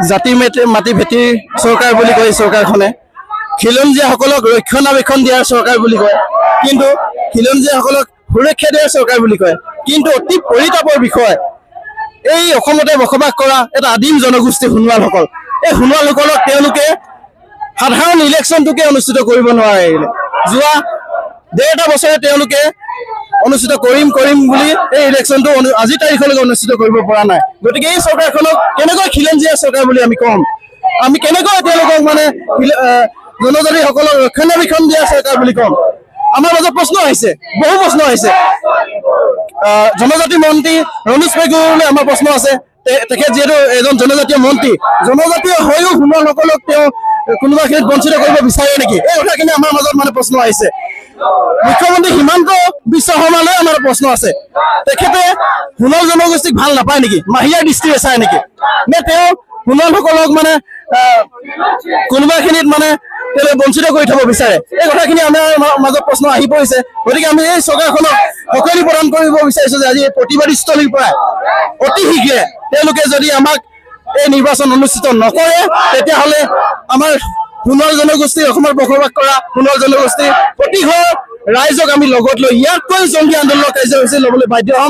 জাতি মাটি ভেটি চৰকাৰ বুলি কয় চৰকাৰখনে খিলঞ্জীয়াসকলক ৰক্ষণাবেক্ষণ দিয়াৰ চৰকাৰ বুলি কয় কিন্তু খিলঞ্জীয়াসকলক সুৰক্ষা দিয়াৰ চৰকাৰ বুলি কয় কিন্তু অতি পৰিতাপৰ বিষয় এই অসমতে বসবাস কৰা এটা আদিম জনগোষ্ঠী সোণোৱালসকল এই সোণোৱালসকলক তেওঁলোকে সাধাৰণ ইলেকশ্যনটোকে অনুষ্ঠিত কৰিব নোৱাৰিলে যোৱা ডেৰটা বছৰে তেওঁলোকে অনুষ্ঠিত কৰিম বুলি এই ইলেকশ্যনটো আজি তাৰিখলৈকে অনুষ্ঠিত কৰিব পৰা নাই গতিকে এই চৰকাৰখনক কেনেকৈ খিলঞ্জীয়া চৰকাৰ বুলি আমি কম আমি কেনেকৈ তেওঁলোকক মানে জনজাতিসকলক ৰক্ষণাবেক্ষণ দিয়া চৰকাৰ বুলি কম আমাৰ মাজত প্ৰশ্ন আহিছে বহু প্ৰশ্ন আহিছে জনজাতি মন্ত্ৰী ৰণোজ পেগুলৈ আমাৰ প্ৰশ্ন আছে তেখেত যিহেতু এজন জনজাতীয় মন্ত্ৰী জনজাতীয় হৈও সোণোৱালসকলক তেওঁ কোনোবাখিনিত বঞ্চিত কৰিব বিচাৰে নেকি এই কথাখিনি আমাৰ মাজত মানে প্ৰশ্ন আহিছে মুখ্যমন্ত্ৰী হিমন্ত বিশ্ব শৰ্মালৈ আমাৰ প্ৰশ্ন আছে তেখেতে সোণোৱাল জনগোষ্ঠীক ভাল নাপায় নেকি মাহিয়াৰ দৃষ্টিৰে চায় নেকি নে তেওঁ সোণোৱালসকলক মানে কোনোবাখিনিত মানে তেওঁ বঞ্চিত কৰি থব বিচাৰে এই কথাখিনি আমাৰ মাজত প্ৰশ্ন আহি পৰিছে গতিকে আমি এই চৰকাৰখনক সকলো প্ৰদান কৰিব বিচাৰিছোঁ যে আজি প্ৰতিবাদীস্থলীৰ পৰা অতি শীঘ্ৰে তেওঁলোকে যদি আমাক এই নিৰ্বাচন অনুষ্ঠিত নকৰে তেতিয়াহ'লে আমাৰ সোণোৱাল জনগোষ্ঠী অসমত বসবাস কৰা সোণোৱাল জনগোষ্ঠীৰ প্ৰতি ঘৰ ৰাইজক আমি লগত লৈ ইয়াতকৈ জংগী আন্দোলনৰ কাৰ্যসূচী ল'বলৈ বাধ্য হ'ম।